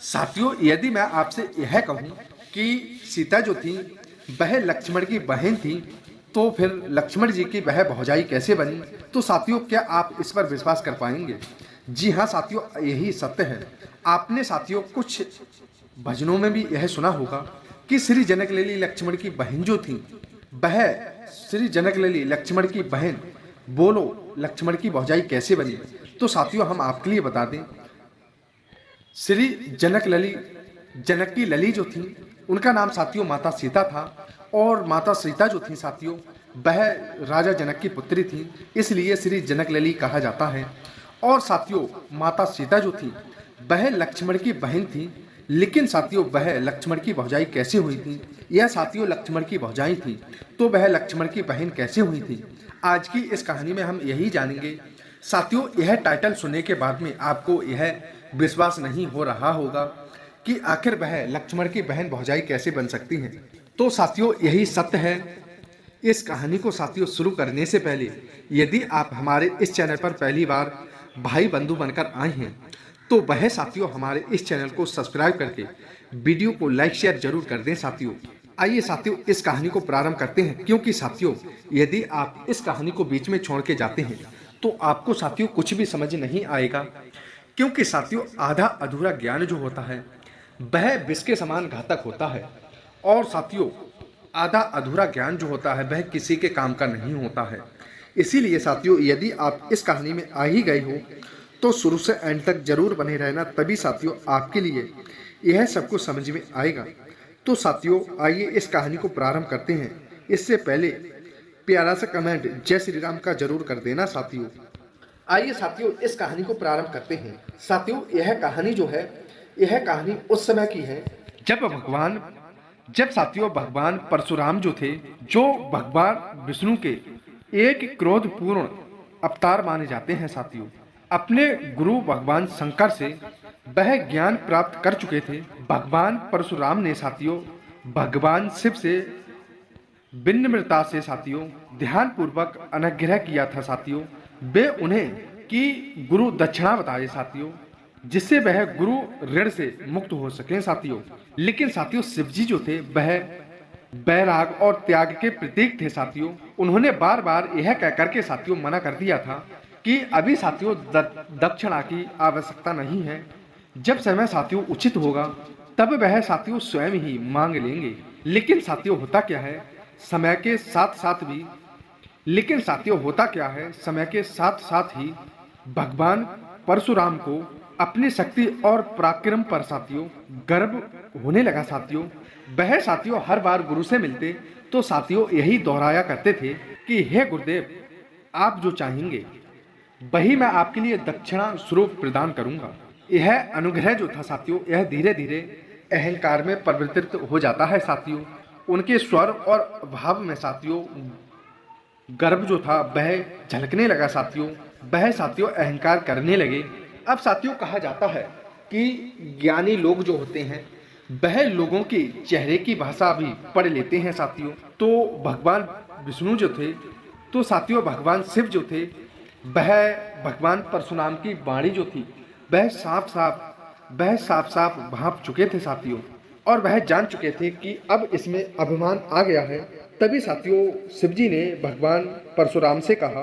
साथियों, यदि मैं आपसे यह कहूं कि सीता जो थी वह लक्ष्मण की बहन थी, तो फिर लक्ष्मण जी की वह भौजाई कैसे बनी? तो साथियों, क्या आप इस पर विश्वास कर पाएंगे? जी हाँ साथियों, यही सत्य है। आपने साथियों कुछ भजनों में भी यह सुना होगा कि श्री जनक लली लक्ष्मण की बहन जो थी वह श्री जनक लली लक्ष्मण की बहन, बोलो लक्ष्मण की भौजाई कैसे बनी? तो साथियों, हम आपके लिए बता दें, श्री जनक लली, जनक की लली जो थी उनका नाम साथियों माता सीता था, और माता सीता जो थी साथियों वह राजा जनक की पुत्री थी, इसलिए श्री जनक लली कहा जाता है। और साथियों माता सीता जो थी वह लक्ष्मण की बहन थी, लेकिन साथियों वह लक्ष्मण की भौजाई कैसे हुई थी? यह साथियों लक्ष्मण की भौजाई थी, तो वह लक्ष्मण की बहन कैसे हुई थी? आज की इस कहानी में हम यही जानेंगे। साथियों, यह टाइटल सुनने के बाद में आपको यह विश्वास नहीं हो रहा होगा कि आखिर वह लक्ष्मण की बहन भौजाई कैसे बन सकती हैं। तो साथियों यही सत्य है। इस कहानी को साथियों शुरू करने से पहले यदि आप हमारे इस चैनल पर पहली बार भाई बंधु बनकर आए हैं, तो वह साथियों हमारे इस चैनल को सब्सक्राइब करके वीडियो को लाइक शेयर जरूर कर दें। साथियों आइए साथियों इस कहानी को प्रारंभ करते हैं, क्योंकि साथियों यदि आप इस कहानी को बीच में छोड़ के जाते हैं तो आपको साथियों कुछ भी समझ नहीं आएगा, क्योंकि साथियों आधा अधूरा ज्ञान जो होता है वह विष के समान घातक होता है, और साथियों आधा अधूरा ज्ञान जो होता है वह किसी के काम का नहीं होता है। इसीलिए साथियों यदि आप इस कहानी में आ ही गए हो तो शुरू से एंड तक जरूर बने रहना, तभी साथियों आपके लिए यह सब कुछ समझ में आएगा। तो साथियों आइए इस कहानी को प्रारंभ करते हैं। इससे पहले प्यारा सा कमेंट जय श्री राम का जरूर कर देना साथियों। आइए साथियों इस कहानी को प्रारंभ करते हैं। साथियों यह कहानी जो है, यह कहानी उस समय की है जब साथियों भगवान परशुराम जो थे, जो भगवान विष्णु के एक क्रोधपूर्ण अवतार माने जाते हैं साथियों, अपने गुरु भगवान शंकर से वह ज्ञान प्राप्त कर चुके थे। भगवान परशुराम ने साथियों भगवान शिव से विनम्रता से साथियों ध्यान पूर्वक अनुग्रह किया था साथियों। वे उन्हें कि गुरु दक्षिणा बताए साथियों, जिससे वह गुरु ऋण से मुक्त हो सकें साथियों। लेकिन साथियों शिवजी जो थे वह बैराग और त्याग के प्रतीक थे साथियों। उन्होंने बार बार यह कह करके साथियों मना कर दिया था कि अभी साथियों दक्षिणा की आवश्यकता नहीं है, जब समय साथियों उचित होगा तब वह साथियों स्वयं ही मांग लेंगे। लेकिन साथियों होता क्या है, समय के साथ साथ भी समय के साथ साथ ही भगवान परशुराम को अपनी शक्ति और पराक्रम पर साथियों गर्व होने लगा साथियों। वह साथियों हर बार गुरु से मिलते तो साथियों यही दोहराया करते थे कि हे गुरुदेव, आप जो चाहेंगे वही मैं आपके लिए दक्षिणा स्वरूप प्रदान करूंगा। यह अनुग्रह जो था साथियों यह धीरे धीरे अहंकार में परिवर्तित हो जाता है साथियों। उनके स्वर और भाव में साथियों गर्व जो था वह झलकने लगा साथियों। वह साथियों अहंकार करने लगे। अब साथियों कहा जाता है कि ज्ञानी लोग जो होते हैं वह लोगों के चेहरे की भाषा भी पढ़ लेते हैं साथियों। तो भगवान विष्णु जो थे, तो साथियों भगवान शिव जो थे, वह भगवान परशुराम की वाणी जो थी वह साफ साफ भांप चुके थे साथियों, और वह जान चुके थे कि अब इसमें अभिमान आ गया है। तभी साथियों शिवजी ने भगवान परशुराम से कहा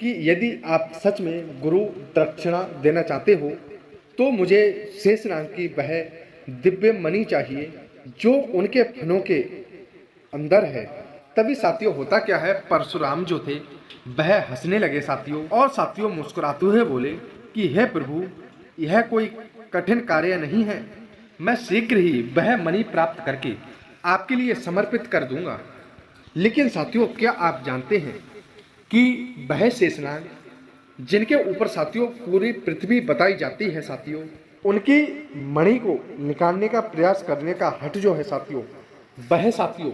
कि यदि आप सच में गुरु दक्षिणा देना चाहते हो तो मुझे शेषनाग की वह दिव्य मणि चाहिए जो उनके फनों के अंदर है। तभी साथियों होता क्या है, परशुराम जो थे वह हंसने लगे साथियों, और साथियों मुस्कुराते हुए बोले कि हे प्रभु, यह कोई कठिन कार्य नहीं है, मैं शीघ्र ही वह मणि प्राप्त करके आपके लिए समर्पित कर दूंगा। लेकिन साथियों क्या आप जानते हैं कि वह शेषनाग जिनके ऊपर साथियों पूरी पृथ्वी बताई जाती है साथियों, उनकी मणि को निकालने का प्रयास करने का हठ जो है साथियों, वह साथियों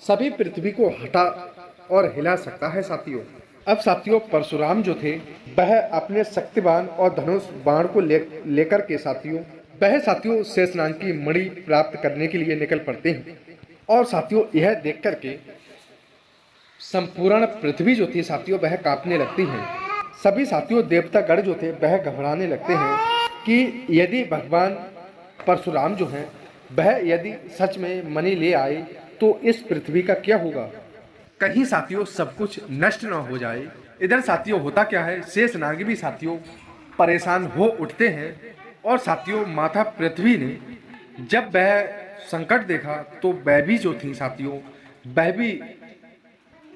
सभी पृथ्वी को हटा और हिला सकता है साथियों। अब साथियों परशुराम जो थे वह अपने शक्तिवान और धनुष बाण को लेकर के साथियों वह साथियों शेषनाग की मणि प्राप्त करने के लिए निकल पड़ते हैं। और साथियों यह देख करके संपूर्ण पृथ्वी जो थी साथियों वह कांपने लगती है। सभी साथियों देवतागण जो थे वह घबराने लगते हैं कि यदि भगवान परशुराम जो हैं वह यदि सच में मणि ले आए तो इस पृथ्वी का क्या होगा? कहीं साथियों सब कुछ नष्ट न हो जाए। इधर साथियों होता क्या है, शेषनाग भी साथियों परेशान हो उठते हैं और साथियों माता पृथ्वी ने जब वह संकट देखा तो वह भी जो थी साथियों वह भी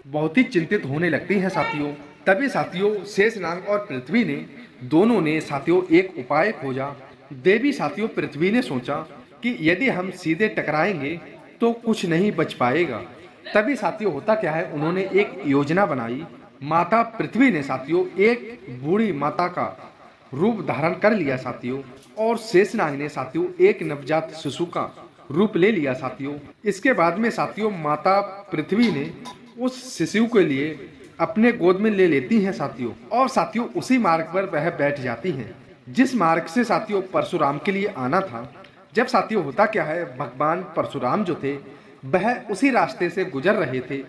बहुत ही चिंतित होने लगती हैं साथियों। तभी साथियों शेषनाग और पृथ्वी ने दोनों ने साथियों एक उपाय खोजा। देवी साथियों पृथ्वी ने सोचा कि यदि हम सीधे टकराएंगे तो कुछ नहीं बच पाएगा। तभी साथियों होता क्या है, उन्होंने एक योजना बनाई। माता पृथ्वी ने साथियों एक बूढ़ी माता का रूप धारण कर लिया साथियों और शेषनाग ने साथियों एक नवजात शिशु का रूप ले लिया साथियों। इसके बाद में साथियों माता पृथ्वी ने उस शिशु के लिए अपने गोद में ले लेती हैं साथियों और साथियों उसी मार्ग पर वह बैठ जाती हैं जिस मार्ग से साथियों परशुराम के लिए आना था। जब साथियों होता क्या है, भगवान परशुराम जो थे वह उसी रास्ते से गुजर रहे थे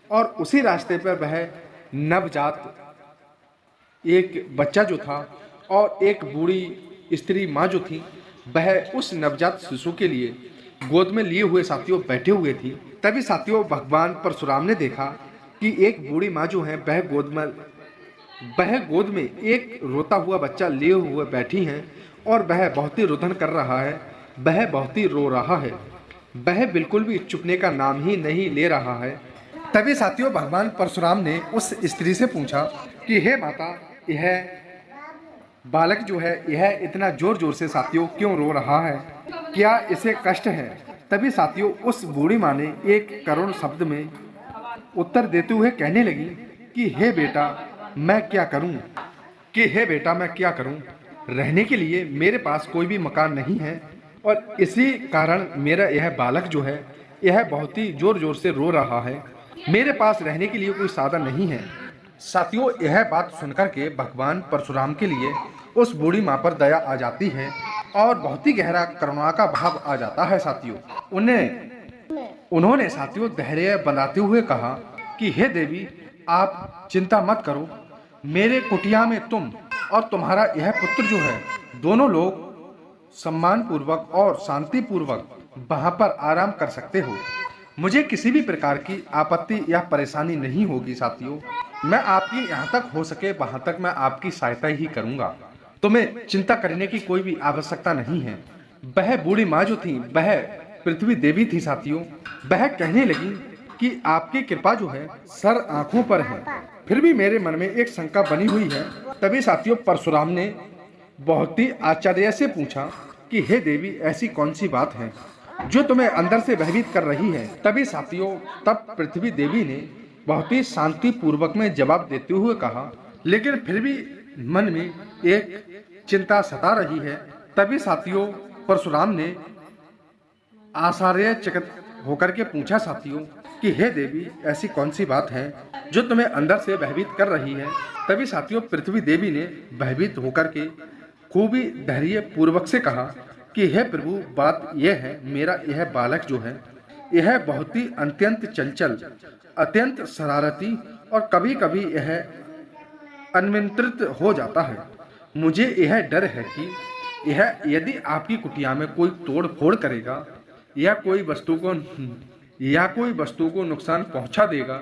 और उसी रास्ते पर वह नवजात एक बच्चा जो था और एक बूढ़ी स्त्री माँ जो थी वह उस नवजात शिशु के लिए गोद में लिए हुए साथियों बैठे हुए थी। तभी साथियों भगवान परशुराम ने देखा कि एक बूढ़ी माँ जो है वह गोद में एक रोता हुआ बच्चा लिए हुए बैठी हैं और वह बहुत ही रुदन कर रहा है, वह बहुत ही रो रहा है, वह बिल्कुल भी चुपने का नाम ही नहीं ले रहा है। तभी साथियों भगवान परशुराम ने उस स्त्री से पूछा कि हे माता, यह बालक जो है यह इतना जोर जोर से साथियों क्यों रो रहा है, क्या इसे कष्ट है? तभी साथियों उस बूढ़ी माँ ने एक करुण शब्द में उत्तर देते हुए कहने लगी कि हे बेटा मैं क्या करूं, रहने के लिए मेरे पास कोई भी मकान नहीं है और इसी कारण मेरा यह बालक जो है यह बहुत ही जोर जोर से रो रहा है, मेरे पास रहने के लिए कोई साधन नहीं है। साथियों यह बात सुनकर के भगवान परशुराम के लिए उस बूढ़ी माँ पर दया आ जाती है और बहुत ही गहरा करुणा का भाव आ जाता है साथियों। उन्होंने साथियों धैर्य बनाते हुए कहा कि हे देवी आप चिंता मत करो, मेरे कुटिया में तुम और तुम्हारा यह पुत्र जो है दोनों लोग सम्मान पूर्वक और शांति पूर्वक वहां पर आराम कर सकते हो। मुझे किसी भी प्रकार की आपत्ति या परेशानी नहीं होगी साथियों। मैं आपकी यहाँ तक हो सके वहां तक मैं आपकी सहायता ही करूंगा, तुम्हें चिंता करने की कोई भी आवश्यकता नहीं है। वह बूढ़ी माँ जो थी वह पृथ्वी देवी थी साथियों, वह कहने लगी कि आपकी कृपा जो है सर आंखों पर है, फिर भी मेरे मन में एक शंका बनी हुई है। तभी साथियों परशुराम ने बहुत ही आश्चर्य से पूछा कि हे देवी ऐसी कौन सी बात है जो तुम्हें अंदर से भयभीत कर रही है? तभी साथियों तब पृथ्वी देवी ने बहुत ही शांति पूर्वक में जवाब देते हुए कहा, लेकिन फिर भी मन में एक चिंता सता रही है। तभी साथियों परशुराम ने आश्चर्यचकित होकर के पूछा साथियों कि हे देवी ऐसी कौन सी बात है जो तुम्हें अंदर से भयभीत कर रही है? तभी साथियों पृथ्वी देवी ने भयभीत होकर के खूब ही धैर्य पूर्वक से कहा कि हे प्रभु बात यह है, मेरा यह बालक जो है यह बहुत ही अत्यंत चंचल, अत्यंत शरारती और कभी कभी यह अनियंत्रित हो जाता है। मुझे यह डर है कि यह यदि आपकी कुटिया में कोई तोड़ फोड़ करेगा या कोई वस्तु को नुकसान पहुंचा देगा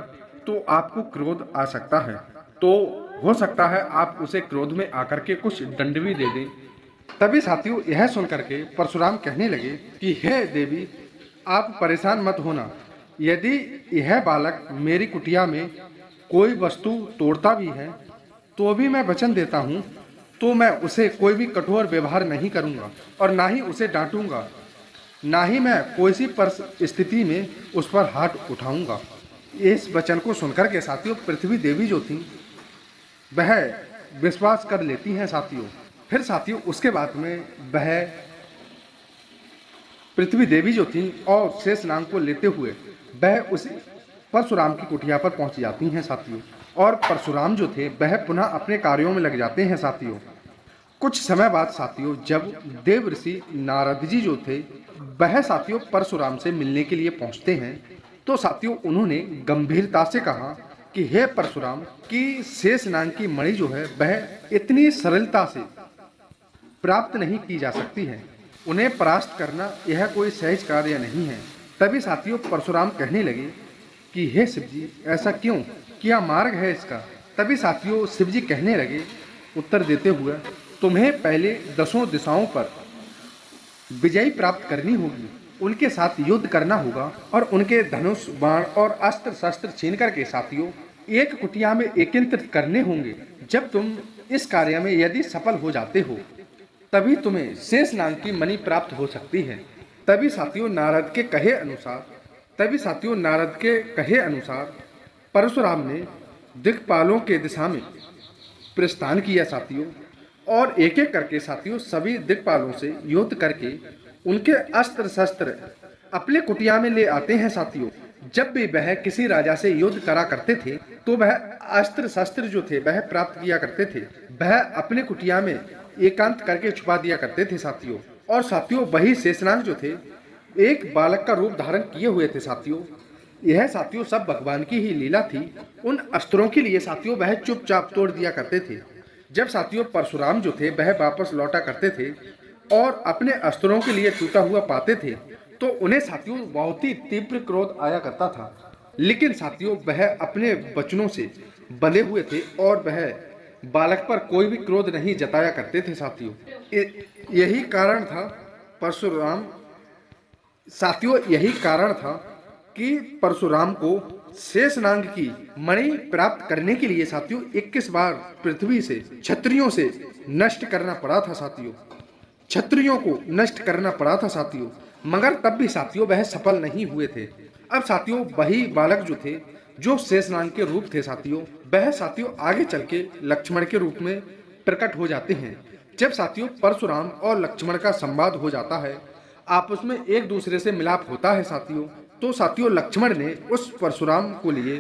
तो आपको क्रोध आ सकता है, तो हो सकता है आप उसे क्रोध में आकर के कुछ दंड भी दे दें। तभी साथियों यह सुनकर के परशुराम कहने लगे कि हे देवी आप परेशान मत होना, यदि यह बालक मेरी कुटिया में कोई वस्तु तोड़ता भी है तो भी मैं वचन देता हूँ तो मैं उसे कोई भी कठोर व्यवहार नहीं करूँगा और ना ही उसे डांटूंगा, ना ही मैं कोई सी परिस्थिति में उस पर हाथ उठाऊंगा। इस वचन को सुनकर के साथियों पृथ्वी देवी जो थी वह विश्वास कर लेती हैं साथियों। फिर साथियों उसके बाद में वह पृथ्वी देवी जो थी और शेषनाग को लेते हुए वह उसी परशुराम की कुटिया पर पहुंच जाती हैं साथियों और परशुराम जो थे वह पुनः अपने कार्यों में लग जाते हैं साथियों। कुछ समय बाद साथियों जब देव ऋषि नारद जी जो थे वह साथियों परशुराम से मिलने के लिए पहुंचते हैं तो साथियों उन्होंने गंभीरता से कहा कि हे परशुराम की शेषनाग की मणि जो है वह इतनी सरलता से प्राप्त नहीं की जा सकती है। उन्हें परास्त करना यह कोई सहज कार्य नहीं है। तभी साथियों परशुराम कहने लगे कि हे शिव जी, ऐसा क्यों, क्या मार्ग है इसका? तभी साथियों शिव जी कहने लगे उत्तर देते हुए, तुम्हें पहले 10 दिशाओं पर विजय प्राप्त करनी होगी, उनके साथ युद्ध करना होगा और उनके धनुष बाण और अस्त्र शस्त्र छीन करके साथियों एक कुटिया में एकत्रित करने होंगे। जब तुम इस कार्य में यदि सफल हो जाते हो तभी तुम्हें शेष नाग की मणि प्राप्त हो सकती है। तभी साथियों नारद के कहे अनुसार परशुराम ने दिक्पालों के दिशा में प्रस्थान किया साथियों, और एक एक करके साथियों सभी दिक्पालों से युद्ध करके उनके अस्त्र शस्त्र अपने कुटिया में ले आते हैं साथियों। जब भी वह किसी राजा से युद्ध करा करते थे तो वह अस्त्र शस्त्र जो थे वह प्राप्त किया करते थे, वह अपने कुटिया में एकांत करके छुपा दिया करते थे साथियों। और साथियों वही शेषनाग जो थे एक बालक का रूप धारण किए हुए थे साथियों। यह साथियों सब भगवान की ही लीला थी। उन अस्त्रों के लिए साथियों वह चुपचाप तोड़ दिया करते थे। जब साथियों परशुराम जो थे वह वापस लौटा करते थे और अपने अस्त्रों के लिए टूटा हुआ पाते थे तो उन्हें साथियों बहुत ही तीव्र क्रोध आया करता था। लेकिन साथियों वह अपने वचनों से बंधे हुए थे और वह बालक पर कोई भी क्रोध नहीं जताया करते थे साथियों। यही कारण था कि परशुराम को शेषनाग की मणि प्राप्त करने के लिए साथियों 21 बार पृथ्वी से क्षत्रियों से नष्ट करना पड़ा था साथियों। क्षत्रियों को नष्ट करना पड़ा था साथियों, मगर तब भी साथियों वह सफल नहीं हुए थे। अब साथियों वही बालक जो थे जो शेषनाग के रूप थे साथियों, वह साथियों आगे चल के लक्ष्मण के रूप में प्रकट हो जाते हैं। जब साथियों परशुराम और लक्ष्मण का संवाद हो जाता है, आपस में एक दूसरे से मिलाप होता है साथियों, तो साथियों लक्ष्मण ने उस परशुराम को लिए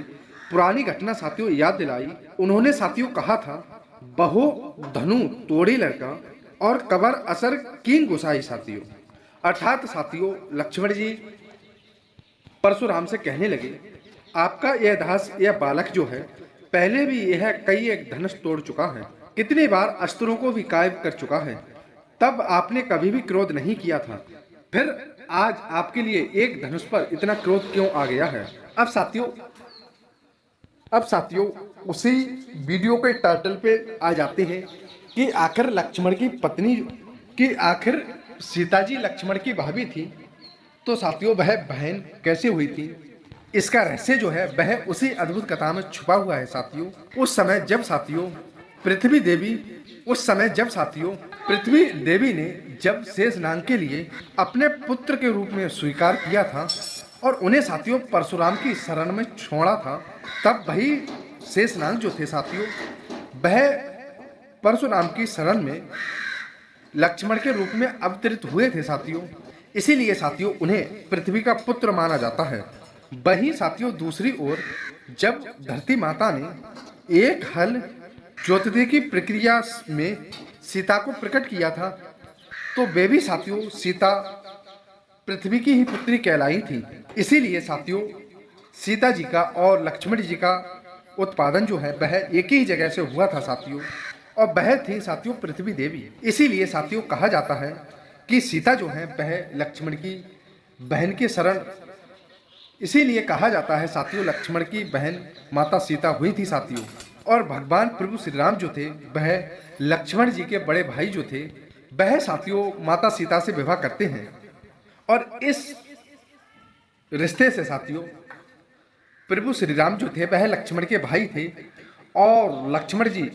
पुरानी घटना साथियों याद दिलाई। उन्होंने साथियों कहा था, बहो धनु तोड़ी लड़का और कबर असर कीन गुसाई साथियों। अर्थात साथियों लक्ष्मण जी परशुराम से कहने लगे, आपका यह दास यह बालक जो है पहले भी यह कई एक धनुष तोड़ चुका है, कितनी बार अस्त्रों को भी कायम कर चुका है, तब आपने कभी भी क्रोध नहीं किया था, फिर आज आपके लिए एक धनुष पर इतना क्रोध क्यों आ गया है? अब साथियों उसी वीडियो के टाइटल पे आ जाते हैं कि आखिर लक्ष्मण की पत्नी की आखिर सीता जी लक्ष्मण की भाभी थी, तो साथियों वह बहन कैसे हुई थी, इसका रहस्य जो है वह उसी अद्भुत कथा में छुपा हुआ है साथियों। उस समय जब साथियों पृथ्वी देवी ने जब शेषनाग के लिए अपने पुत्र के रूप में स्वीकार किया था और उन्हें साथियों परशुराम की शरण में छोड़ा था, तब वही शेषनाग जो थे साथियों वह परशुराम की शरण में लक्ष्मण के रूप में अवतरित हुए थे साथियों। इसीलिए साथियों उन्हें पृथ्वी का पुत्र माना जाता है। वहीं साथियों दूसरी ओर जब धरती माता ने एक हल जोतने की प्रक्रिया में सीता को प्रकट किया था, तो वे भी साथियों सीता पृथ्वी की ही पुत्री कहलाई थी। इसीलिए साथियों सीता जी का और लक्ष्मण जी का उत्पादन जो है वह एक ही जगह से हुआ था साथियों, और वह थी साथियों पृथ्वी देवी। इसीलिए साथियों कहा जाता है कि सीता जो है वह लक्ष्मण की बहन की शरण, इसीलिए कहा जाता है साथियों लक्ष्मण की बहन माता सीता हुई थी साथियों। और भगवान प्रभु श्री राम जो थे वह लक्ष्मण जी के बड़े भाई जो थे वह साथियों माता सीता से विवाह करते हैं, और इस रिश्ते से साथियों प्रभु श्री राम जो थे वह लक्ष्मण के भाई थे, और लक्ष्मण जी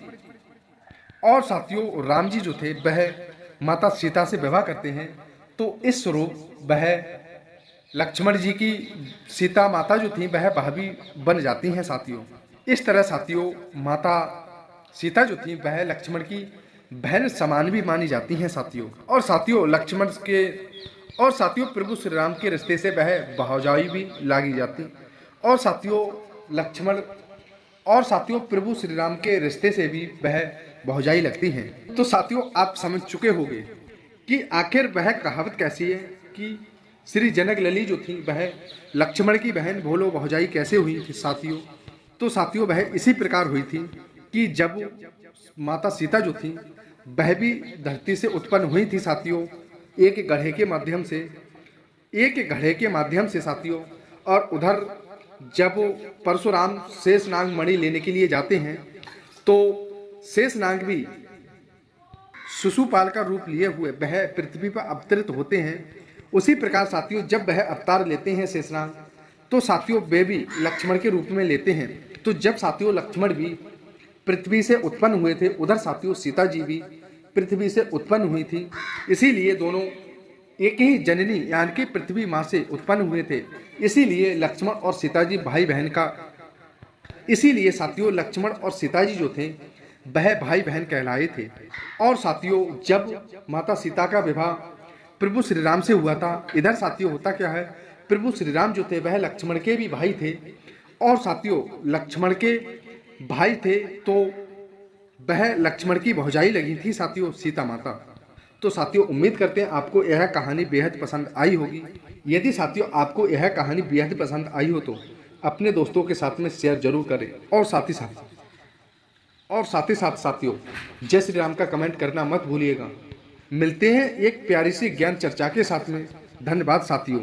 और साथियों राम जी जो थे वह माता सीता से विवाह करते हैं। तो इस स्वरूप वह लक्ष्मण जी की सीता माता जो थी वह भाभी बन जाती हैं साथियों। इस तरह साथियों माता सीता जो थी वह लक्ष्मण की बहन समान भी मानी जाती हैं साथियों। और साथियों प्रभु श्री राम के रिश्ते से वह भौजाई भी लागी जाती, और साथियों प्रभु श्री राम के रिश्ते से भी वह भौजाई लगती हैं। तो साथियों आप समझ चुके होंगे कि आखिर वह कहावत कैसी है कि श्री जनक लली जो थी वह लक्ष्मण की बहन भोलो भौजाई कैसे हुई थी साथियों। तो साथियों वह इसी प्रकार हुई थी कि जब माता सीता जो थी वह भी धरती से उत्पन्न हुई थी साथियों, एक गढ़े के माध्यम से साथियों, और उधर जब परशुराम शेषनाग मणि लेने के लिए जाते हैं तो शेषनाग भी शिशुपाल का रूप लिए हुए वह पृथ्वी पर अवतरित होते हैं। उसी प्रकार साथियों जब वह अवतार लेते हैं शेषनाग, तो साथियों वे भी लक्ष्मण के रूप में लेते हैं। तो जब साथियों लक्ष्मण भी पृथ्वी से उत्पन्न हुए थे, उधर साथियों सीता जी भी पृथ्वी से उत्पन्न हुई थी। इसीलिए दोनों एक ही जननी यानी कि पृथ्वी माँ से उत्पन्न हुए थे। इसीलिए लक्ष्मण और सीता जी भाई बहन का, इसीलिए साथियों लक्ष्मण और सीता जी जो थे वह भाई बहन कहलाए थे। और साथियों जब माता सीता का विवाह प्रभु श्री राम से हुआ था, इधर साथियों होता क्या है, प्रभु श्री राम जो थे वह लक्ष्मण के भी भाई थे, और साथियों लक्ष्मण के भाई थे तो वह लक्ष्मण की भौजाई लगी थी साथियों सीता माता। तो साथियों उम्मीद करते हैं आपको यह कहानी बेहद पसंद आई होगी। यदि साथियों आपको यह कहानी बेहद पसंद आई हो तो अपने दोस्तों के साथ में शेयर जरूर करें, और साथ ही साथ साथियों जय श्री राम का कमेंट करना मत भूलिएगा। मिलते हैं एक प्यारी सी ज्ञान चर्चा के साथ में। धन्यवाद साथियों।